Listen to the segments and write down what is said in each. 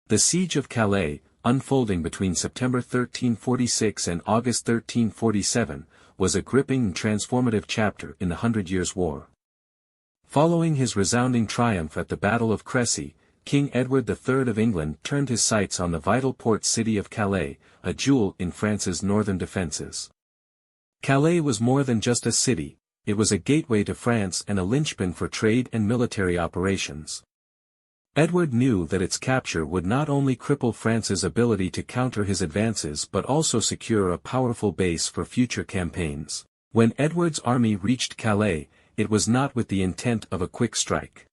The Siege of Calais, unfolding between September 1346 and August 1347, was a gripping and transformative chapter in the Hundred Years' War. Following his resounding triumph at the Battle of Crecy, King Edward III of England turned his sights on the vital port city of Calais, a jewel in France's northern defences. Calais was more than just a city, it was a gateway to France and a linchpin for trade and military operations. Edward knew that its capture would not only cripple France's ability to counter his advances but also secure a powerful base for future campaigns. When Edward's army reached Calais, it was not with the intent of a quick strike.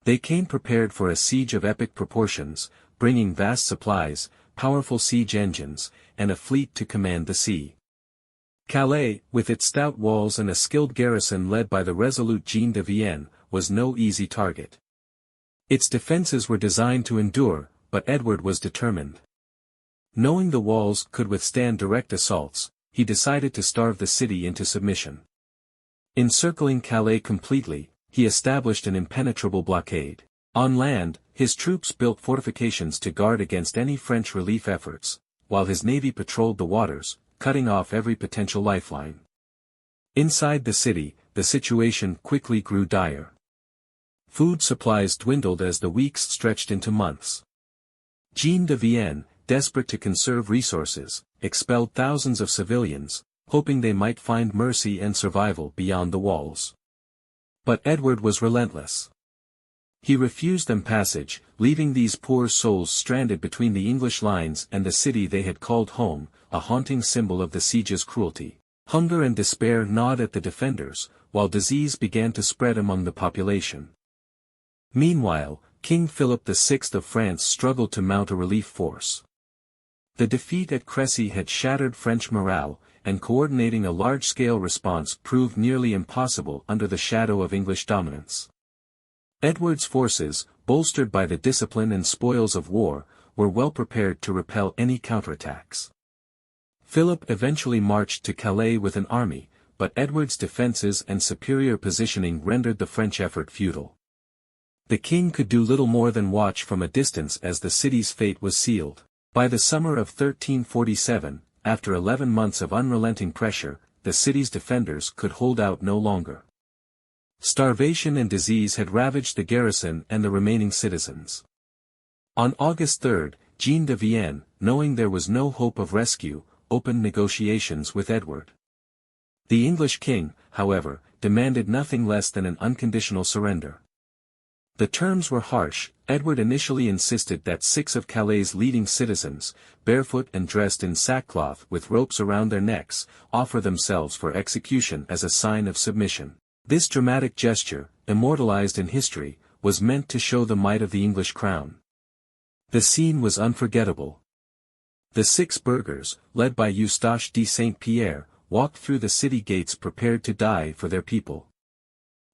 They came prepared for a siege of epic proportions, bringing vast supplies, powerful siege engines, and a fleet to command the sea. Calais, with its stout walls and a skilled garrison led by the resolute Jean de Vienne, was no easy target. Its defences were designed to endure, but Edward was determined. Knowing the walls could withstand direct assaults, he decided to starve the city into submission. Encircling Calais completely, he established an impenetrable blockade. On land, his troops built fortifications to guard against any French relief efforts, while his navy patrolled the waters, cutting off every potential lifeline. Inside the city, the situation quickly grew dire. Food supplies dwindled as the weeks stretched into months. Jean de Vienne, desperate to conserve resources, expelled thousands of civilians, hoping they might find mercy and survival beyond the walls. But Edward was relentless. He refused them passage, leaving these poor souls stranded between the English lines and the city they had called home, a haunting symbol of the siege's cruelty. Hunger and despair gnawed at the defenders, while disease began to spread among the population. Meanwhile, King Philip VI of France struggled to mount a relief force. The defeat at Crecy had shattered French morale, and coordinating a large-scale response proved nearly impossible under the shadow of English dominance. Edward's forces, bolstered by the discipline and spoils of war, were well prepared to repel any counterattacks. Philip eventually marched to Calais with an army, but Edward's defences and superior positioning rendered the French effort futile. The king could do little more than watch from a distance as the city's fate was sealed. By the summer of 1347, after 11 months of unrelenting pressure, the city's defenders could hold out no longer. Starvation and disease had ravaged the garrison and the remaining citizens. On August 3, Jean de Vienne, knowing there was no hope of rescue, opened negotiations with Edward. The English king, however, demanded nothing less than an unconditional surrender. The terms were harsh. Edward initially insisted that 6 of Calais' leading citizens, barefoot and dressed in sackcloth with ropes around their necks, offer themselves for execution as a sign of submission. This dramatic gesture, immortalized in history, was meant to show the might of the English crown. The scene was unforgettable. The 6 burghers, led by Eustache de Saint-Pierre, walked through the city gates prepared to die for their people.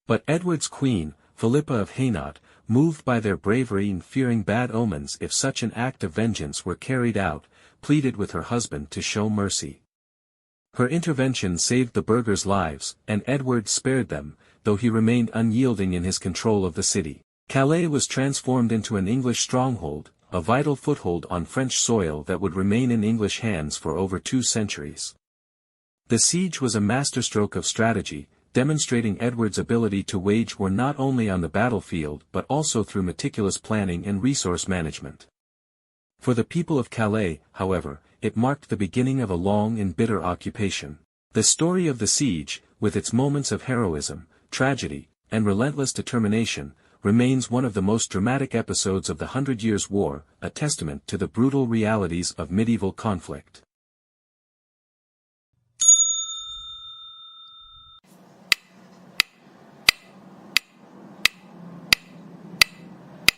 But Edward's queen, Philippa of Hainault, moved by their bravery and fearing bad omens if such an act of vengeance were carried out, pleaded with her husband to show mercy. Her intervention saved the burghers' lives, and Edward spared them, though he remained unyielding in his control of the city. Calais was transformed into an English stronghold, a vital foothold on French soil that would remain in English hands for over 2 centuries. The siege was a masterstroke of strategy, demonstrating Edward's ability to wage war not only on the battlefield but also through meticulous planning and resource management. For the people of Calais, however, it marked the beginning of a long and bitter occupation. The story of the siege, with its moments of heroism, tragedy, and relentless determination, remains one of the most dramatic episodes of the 100 Years' War, a testament to the brutal realities of medieval conflict.